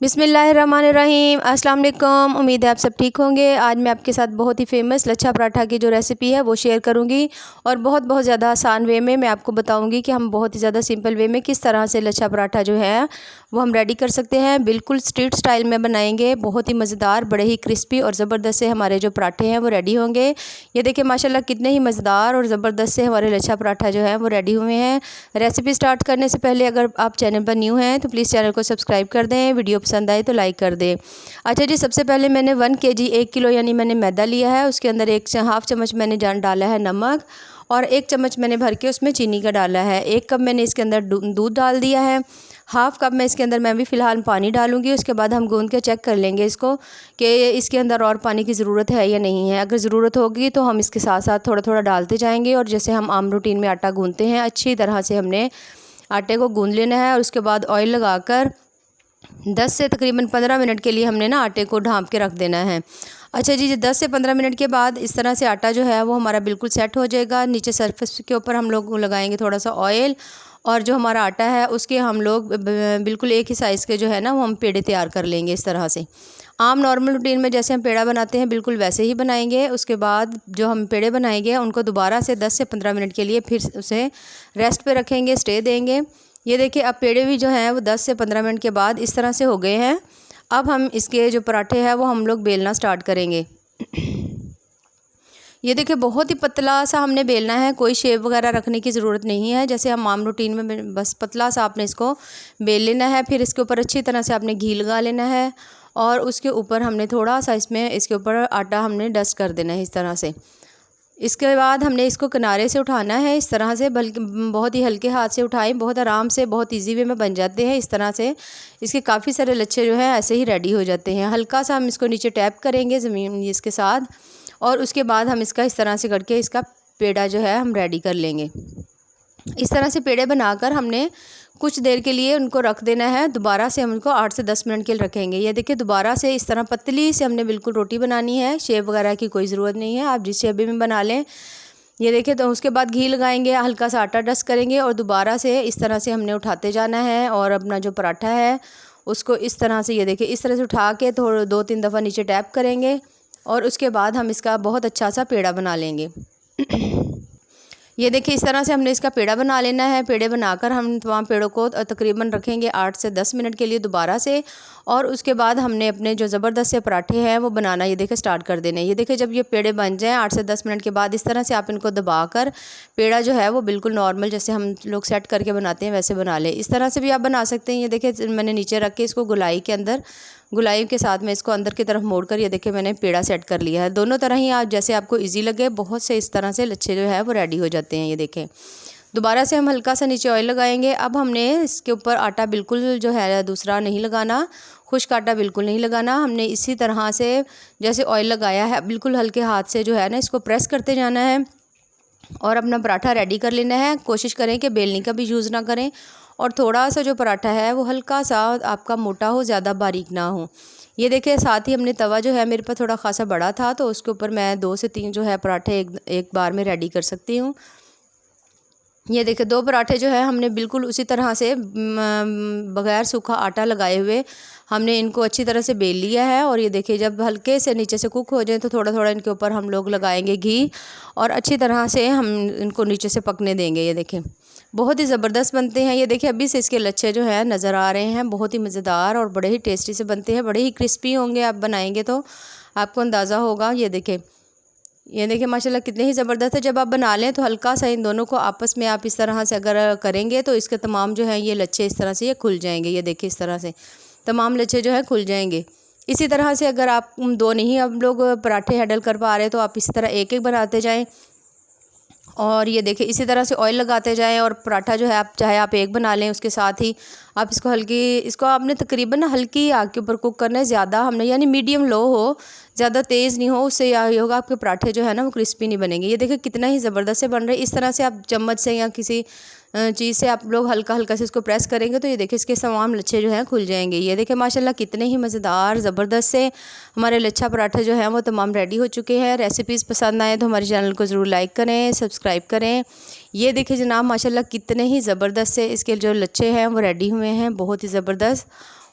बिस्मिल्लाहिर्रहमानिर्रहीम। अस्सलाम वालेकुम। उम्मीद है आप सब ठीक होंगे। आज मैं आपके साथ बहुत ही फ़ेमस लच्छा पराठा की जो रेसिपी है वो शेयर करूंगी और बहुत ज़्यादा आसान वे में मैं आपको बताऊंगी कि हम बहुत ही ज़्यादा सिंपल वे में किस तरह से लच्छा पराठा जो है वो हम रेडी कर सकते हैं। बिल्कुल स्ट्रीट स्टाइल में बनाएंगे, बहुत ही मज़ेदार, बड़े ही क्रिस्पी और ज़बरदस्त से हमारे जो पराठे हैं वो रेडी होंगे। ये देखिए माशाल्लाह कितने ही मज़ेदार और ज़बरदस्त से हमारे लच्छा पराठा जो है वो रेडी हुए हैं। रेसिपी स्टार्ट करने से पहले अगर आप चैनल पर न्यू हैं तो प्लीज़ चैनल को सब्सक्राइब कर दें, वीडियो पसंद आए तो लाइक कर दें। अच्छा जी, सबसे पहले मैंने 1 kg 1 किलो यानी मैंने मैदा लिया है। उसके अंदर हाफ़ चम्मच मैंने डाला है नमक और 1 चम्मच मैंने भर के उसमें चीनी का डाला है। 1 कप मैंने इसके अंदर दूध डाल दिया है। हाफ़ कप में इसके अंदर मैं भी फ़िलहाल पानी डालूंगी। उसके बाद हम गूंद के चेक कर लेंगे इसको कि इसके अंदर और पानी की ज़रूरत है या नहीं है। अगर ज़रूरत होगी तो हम इसके साथ साथ थोड़ा थोड़ा डालते जाएंगे और जैसे हम आम रूटीन में आटा गूंदते हैं अच्छी तरह से हमने आटे को गूंद लेना है। और उसके बाद ऑयल लगाकर 10 से तकरीबन 15 मिनट के लिए हमने ना आटे को ढाँप के रख देना है। अच्छा जी, 10 से 15 मिनट के बाद इस तरह से आटा जो है वो हमारा बिल्कुल सेट हो जाएगा। नीचे सरफेस के ऊपर हम लोग लगाएंगे थोड़ा सा ऑयल और जो हमारा आटा है उसके हम लोग बिल्कुल एक ही साइज़ के जो है ना वो हम पेड़े तैयार कर लेंगे। इस तरह से आम नॉर्मल रूटीन में जैसे हम पेड़ा बनाते हैं बिल्कुल वैसे ही बनाएंगे। उसके बाद जो हम पेड़े बनाएंगे उनको दोबारा से 10 से 15 मिनट के लिए फिर उसे रेस्ट पे रखेंगे, स्टे देंगे। ये देखिए अब पेड़े भी जो हैं वो 10 से 15 मिनट के बाद इस तरह से हो गए हैं। अब हम इसके जो पराठे हैं वो हम लोग बेलना स्टार्ट करेंगे। ये देखिए बहुत ही पतला सा हमने बेलना है, कोई शेप वगैरह रखने की ज़रूरत नहीं है। जैसे हम आम रूटीन में बस पतला सा आपने इसको बेल लेना है। फिर इसके ऊपर अच्छी तरह से आपने घी लगा लेना है और उसके ऊपर हमने थोड़ा सा इसके ऊपर आटा हमने डस्ट कर देना है इस तरह से। इसके बाद हमने इसको किनारे से उठाना है इस तरह से, बल्कि बहुत ही हल्के हाथ से उठाएं, बहुत आराम से, बहुत इजी वे में बन जाते हैं। इस तरह से इसके काफ़ी सारे लच्छे जो हैं ऐसे ही रेडी हो जाते हैं। हल्का सा हम इसको नीचे टैप करेंगे ज़मीन इसके साथ और उसके बाद हम इसका इस तरह से करके इसका पेड़ा जो है हम रेडी कर लेंगे। इस तरह से पेड़े बनाकर हमने कुछ देर के लिए उनको रख देना है। दोबारा से हम उनको 8 से 10 मिनट के लिए रखेंगे। ये देखिए दोबारा से इस तरह पतली से हमने बिल्कुल रोटी बनानी है, शेप वगैरह की कोई ज़रूरत नहीं है, आप जिस शेप में बना लें। ये देखिए तो उसके बाद घी लगाएंगे, हल्का सा आटा डस्ट करेंगे और दोबारा से इस तरह से हमने उठाते जाना है और अपना जो पराठा है उसको इस तरह से, ये देखिए इस तरह से उठा के थोड़ा 2-3 दफ़ा नीचे टैप करेंगे और उसके बाद हम इसका बहुत अच्छा सा पेड़ा बना लेंगे। ये देखिए इस तरह से हमने इसका पेड़ा बना लेना है। पेड़े बनाकर हम तमाम पेड़ों को तकरीबन रखेंगे 8 से 10 मिनट के लिए दोबारा से और उसके बाद हमने अपने जो ज़बरदस्त से पराठे हैं वो बनाना ये देखिए स्टार्ट कर देने। ये देखिए जब ये पेड़े बन जाएं 8 से 10 मिनट के बाद इस तरह से आप इनको दबाकर पेड़ा जो है वो बिल्कुल नॉर्मल जैसे हम लोग सेट करके बनाते हैं वैसे बना लें। इस तरह से भी आप बना सकते हैं। ये देखिए मैंने नीचे रख के इसको गुलाई के साथ में इसको अंदर की तरफ मोड़कर ये देखिए मैंने पेड़ा सेट कर लिया है। दोनों तरह ही आप जैसे आपको इजी लगे, बहुत से इस तरह से लच्छे जो है वो रेडी हो जाते हैं। ये देखें दोबारा से हम हल्का सा नीचे ऑयल लगाएंगे। अब हमने इसके ऊपर आटा बिल्कुल जो है दूसरा नहीं लगाना, खुश्क आटा बिल्कुल नहीं लगाना। हमने इसी तरह से जैसे ऑयल लगाया है बिल्कुल हल्के हाथ से जो है ना इसको प्रेस करते जाना है और अपना पराठा रेडी कर लेना है। कोशिश करें कि बेलनी का भी यूज़ ना करें और थोड़ा सा जो पराठा है वो हल्का सा आपका मोटा हो, ज़्यादा बारीक ना हो। ये देखिए साथ ही हमने तवा जो है मेरे पास थोड़ा खासा बड़ा था तो उसके ऊपर मैं 2 से 3 जो है पराठे एक बार में रेडी कर सकती हूँ। ये देखिए 2 पराठे जो है हमने बिल्कुल उसी तरह से बग़ैर सूखा आटा लगाए हुए हमने इनको अच्छी तरह से बेल लिया है। और ये देखिए जब हल्के से नीचे से कुक हो जाए तो थोड़ा थोड़ा इनके ऊपर हम लोग लगाएंगे घी और अच्छी तरह से हम इनको नीचे से पकने देंगे। ये देखें बहुत ही ज़बरदस्त बनते हैं। ये देखिए अभी से इसके लच्छे जो हैं नज़र आ रहे हैं, बहुत ही मज़ेदार और बड़े ही टेस्टी से बनते हैं, बड़े ही क्रिस्पी होंगे। आप बनाएंगे तो आपको अंदाज़ा होगा। ये देखिए माशाल्लाह कितने ही ज़बरदस्त है। जब आप बना लें तो हल्का सा इन दोनों को आपस में आप इस तरह से अगर करेंगे तो इसके तमाम जो हैं ये लच्छे इस तरह से ये खुल जाएंगे। ये देखिए इस तरह से तमाम लच्छे जो है खुल जाएंगे। इसी तरह से अगर आप 2 नहीं आप लोग पराठे हैंडल कर पा रहे तो आप इसी तरह एक एक बनाते जाएँ और ये देखिए इसी तरह से ऑयल लगाते जाएं। और पराठा जो है आप चाहे आप एक बना लें, उसके साथ ही आप इसको आपने तकरीबन हल्की आग के ऊपर कुक करना है। ज़्यादा हमने यानी मीडियम लो हो, ज़्यादा तेज़ नहीं हो, उससे यही होगा आपके पराठे जो है ना वो क्रिस्पी नहीं बनेंगे। ये देखिए कितना ही ज़बरदस्त से बन रहे हैं। इस तरह से आप चम्मच से या किसी चीज़ से आप लोग हल्का हल्का से इसको प्रेस करेंगे तो ये देखिए इसके तमाम लच्छे जो हैं खुल जाएंगे। ये देखिए माशाल्लाह कितने ही मज़ेदार ज़बरदस्त से हमारे लच्छा पराठे जो हैं वो तमाम रेडी हो चुके हैं। रेसिपीज़ पसंद आए तो हमारे चैनल को ज़रूर लाइक करें, सब्सक्राइब करें। ये देखिए जनाब माशाल्लाह कितने ही ज़बरदस्त से इसके जो लच्छे हैं वो रेडी हुए हैं, बहुत ही ज़बरदस्त